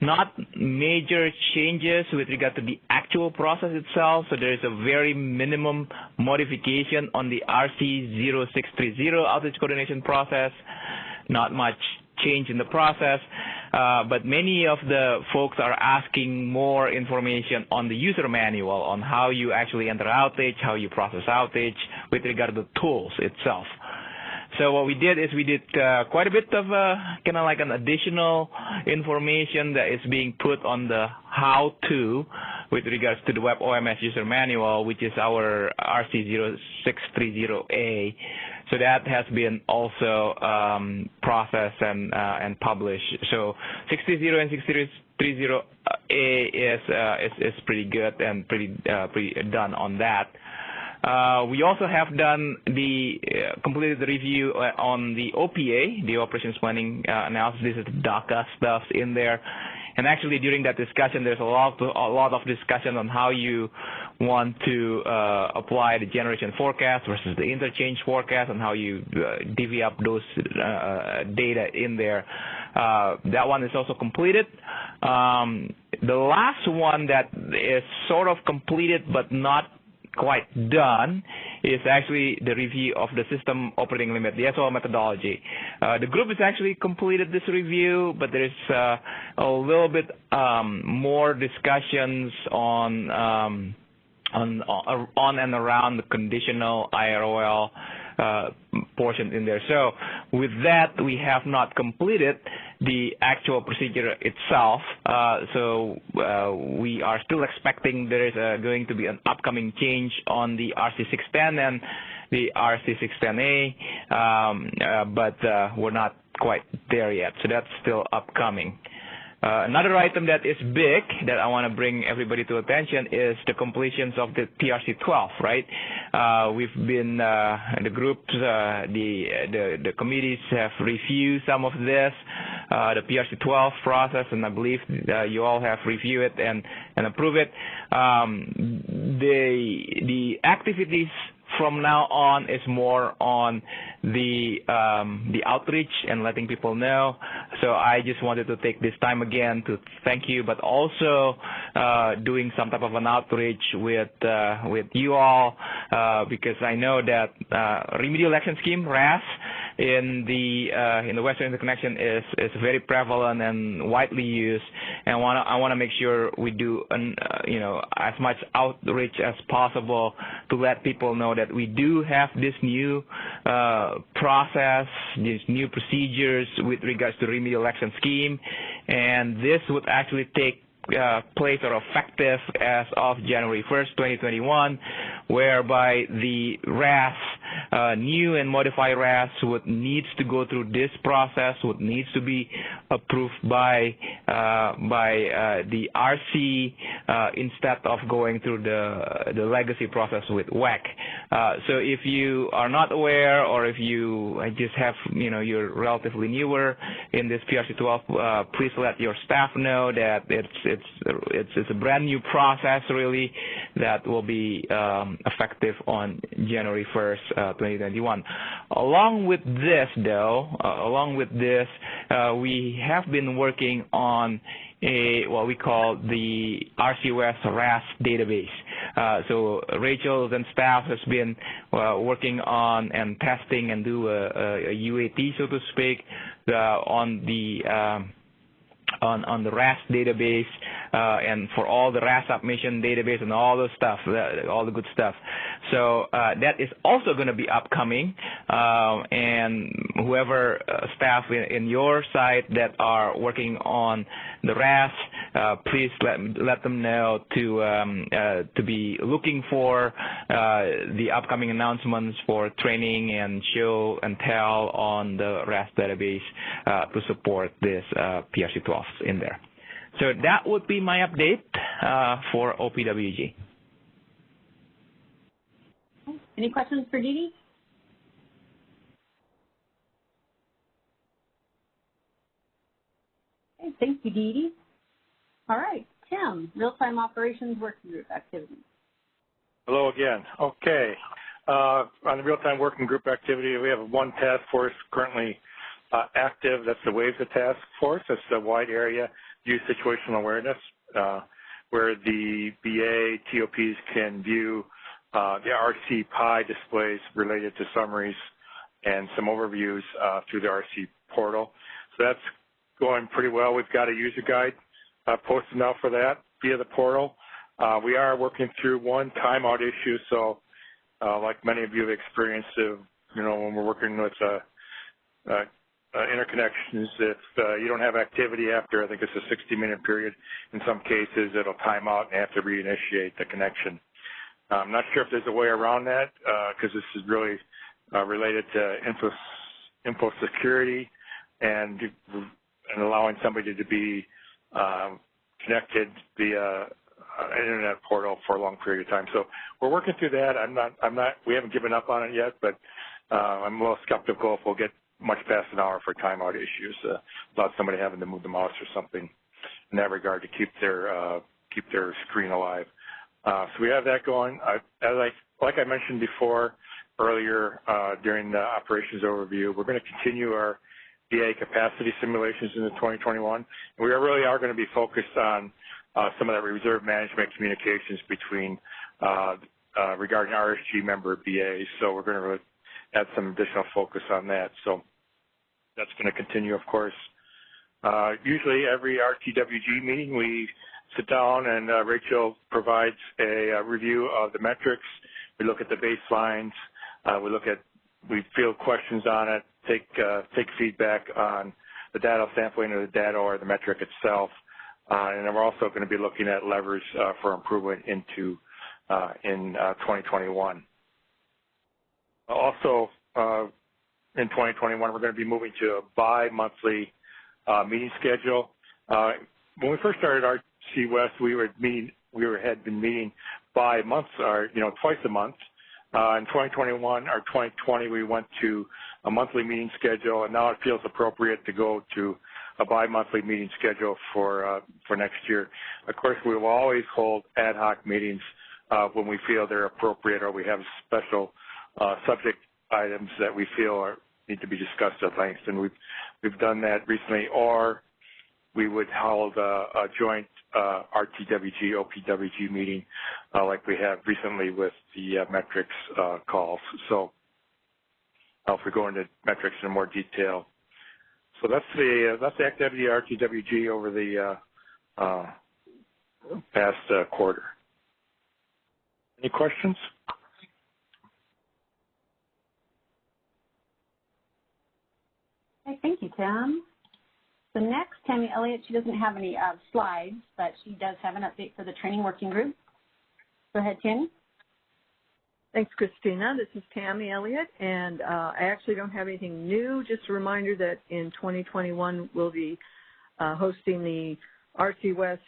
not major changes with regard to the actual process itself. So there is a very minimum modification on the RC0630 outage coordination process. Not much change in the process, but many of the folks are asking more information on the user manual on how you actually enter outage, how you process outage with regard to the tools itself. So what we did is we did quite a bit of kind of like an additional information that is being put on the how-to with regards to the Web OMS user manual, which is our RC0630A. So that has been also processed and published. So 630 and 630A is pretty good and pretty done on that. We also have done completed the review on the OPA, the Operations Planning Analysis. This is the DACA stuff in there. And actually, during that discussion, there's a lot of discussion on how you want to apply the generation forecast versus the interchange forecast and how you divvy up those data in there. That one is also completed. The last one that is sort of completed but not quite done is actually the review of the system operating limit, the SOL methodology. The group has actually completed this review, but there is a little bit more discussions on and around the conditional IROL portion in there. So with that, we have not completed the actual procedure itself. So we are still expecting there is going to be an upcoming change on the RC610 and the RC610A, but we're not quite there yet. So that's still upcoming. Another item that is big that I want to bring everybody to attention is the completions of the PRC12, right? We've been, the groups, the committees have reviewed some of this, the PRC12 process, and I believe you all have reviewed it and approved it. The activities from now on is more on the outreach and letting people know. So I just wanted to take this time again to thank you, but also doing some type of an outreach with you all, because I know that Remedial Action Scheme (RAS) in the Western Interconnection is very prevalent and widely used, and I want to make sure we do as much outreach as possible to let people know that we do have this new process, these new procedures with regards to Remedial Action Scheme, and this would actually take place or effective as of January 1st, 2021, whereby the RAS, new and modified RAS needs to go through this process, needs to be approved by the RC instead of going through the legacy process with WEC. So if you are not aware, or if you just have, you're relatively newer in this PRC12, please let your staff know that it's a brand new process really that will be effective on January 1st, 2021. Along with this, though, we have been working on what we call the RCOS RAS database. So Rachel and staff has been working on and testing and do a UAT, so to speak, on the RAS database, and for all the RAS submission database and all the stuff, all the good stuff. So that is also going to be upcoming, and whoever staff in your site that are working on the RAS, please let them know to be looking for the upcoming announcements for training and show and tell on the RAS database to support this PRC12 in there. So that would be my update for OPWG. Any questions for Dee Dee? Okay, thank you, Dee Dee. All right, Tim, Real-Time Operations Working Group Activities. Hello again. Okay. On the Real-Time Working Group Activity, we have one task force currently active. That's the WAVES task force. That's the wide area use situational awareness, where the BA TOPs can view the RC Pi displays related to summaries and some overviews through the RC portal. So that's going pretty well. We've got a user guide posted now for that via the portal. We are working through one timeout issue, so like many of you have experienced, when we're working with interconnections, if you don't have activity after, I think it's a 60-minute period, in some cases it'll time out and have to reinitiate the connection. I'm not sure if there's a way around that because this is really related to info security and allowing somebody to be connected via an internet portal for a long period of time. So we're working through that. We haven't given up on it yet, but I'm a little skeptical if we'll get much past an hour for timeout issues, without somebody having to move the mouse or something in that regard to keep their screen alive. So we have that going. Like I mentioned before, earlier during the operations overview, we're going to continue our VA capacity simulations into 2021. And we really are going to be focused on some of that reserve management communications between regarding RSG member VAs. So we're going to really add some additional focus on that. So that's going to continue, of course. Usually every RTWG meeting we sit down and Rachel provides a review of the metrics. We look at the baselines. We field questions on it, take feedback on the data sampling of the data or the metric itself. And then we're also going to be looking at levers for improvement in 2021. Also, in 2021, we're going to be moving to a bi-monthly meeting schedule. When we first started RC West, we had been meeting bi-month, or twice a month. In 2021 or 2020, we went to a monthly meeting schedule, and now it feels appropriate to go to a bi-monthly meeting schedule for next year. Of course, we will always hold ad hoc meetings when we feel they're appropriate or we have special subject items that we feel need to be discussed at length, and we've done that recently. Or we would hold a joint RTWG, OPWG meeting like we have recently with the metrics calls. So if we go into metrics in more detail. So that's the activity of RTWG over the past quarter. Any questions? Okay, thank you, Tim. So next, Tammy Elliott, she doesn't have any slides, but she does have an update for the training working group. Go ahead, Tammy. Thanks, Christina. This is Tammy Elliott, and I actually don't have anything new. Just a reminder that in 2021, we'll be hosting the RC West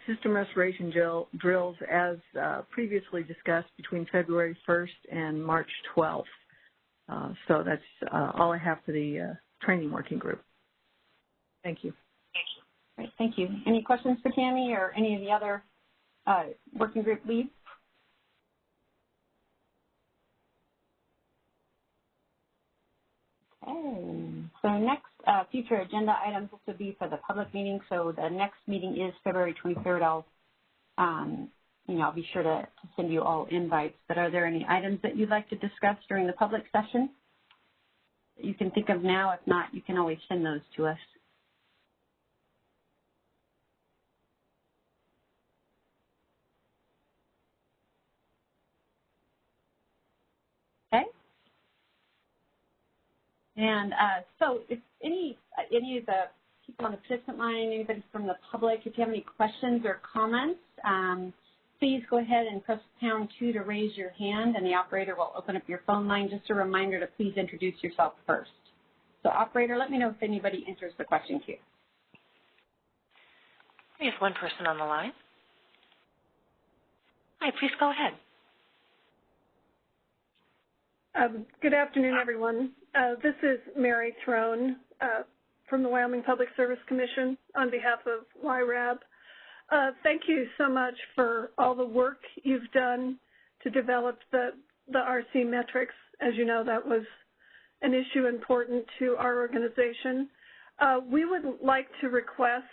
system restoration drills as previously discussed between February 1st and March 12th. So that's all I have for the training working group. Thank you. Great, thank you. Any questions for Tammy or any of the other working group leads? Okay, so next future agenda items will be for the public meeting. So the next meeting is February 23rd. I'll be sure to send you all invites. But are there any items that you'd like to discuss during the public session that you can think of now? If not, you can always send those to us. Okay. And so if any of the people on the participant line, anybody from the public, if you have any questions or comments, please go ahead and press #2 to raise your hand, and the operator will open up your phone line. Just a reminder to please introduce yourself first. So operator, let me know if anybody enters the question queue. We have one person on the line. Hi, please go ahead. Good afternoon, everyone. This is Mary Throne from the Wyoming Public Service Commission on behalf of YRAB. Thank you so much for all the work you've done to develop the RC metrics. As you know, that was an issue important to our organization. We would like to request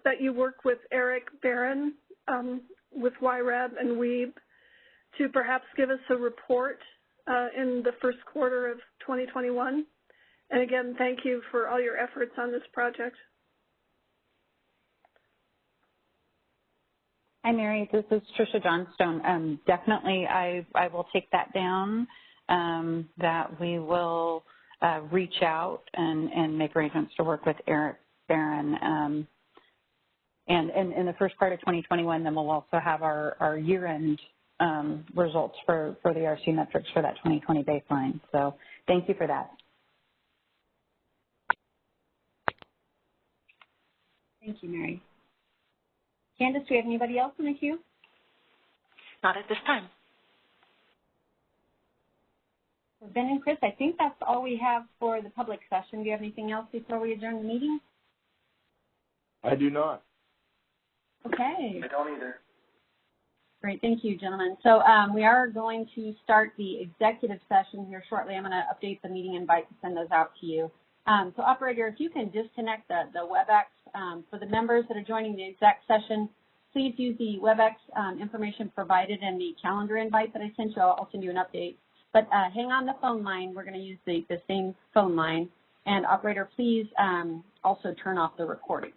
that you work with Eric Barron with YRAB and WEEB to perhaps give us a report in the first quarter of 2021 And again, thank you for all your efforts on this project. Hi, Mary. This is Tricia Johnstone. Definitely, I will take that down, that we will reach out and make arrangements to work with Eric Barron. And in the first part of 2021, then we'll also have our year-end results for the RC metrics for that 2020 baseline. So thank you for that. Thank you, Mary. Candace, do we have anybody else in the queue? Not at this time. For Ben and Chris, I think that's all we have for the public session. Do you have anything else before we adjourn the meeting? I do not. Okay. I don't either. Great, thank you, gentlemen. So we are going to start the executive session here shortly. I'm going to update the meeting invite to send those out to you. So operator, if you can disconnect the WebEx for the members that are joining the exec session, please use the WebEx information provided in the calendar invite that I sent you. I'll send you an update. But hang on the phone line. We're going to use the same phone line. And operator, please also turn off the recording.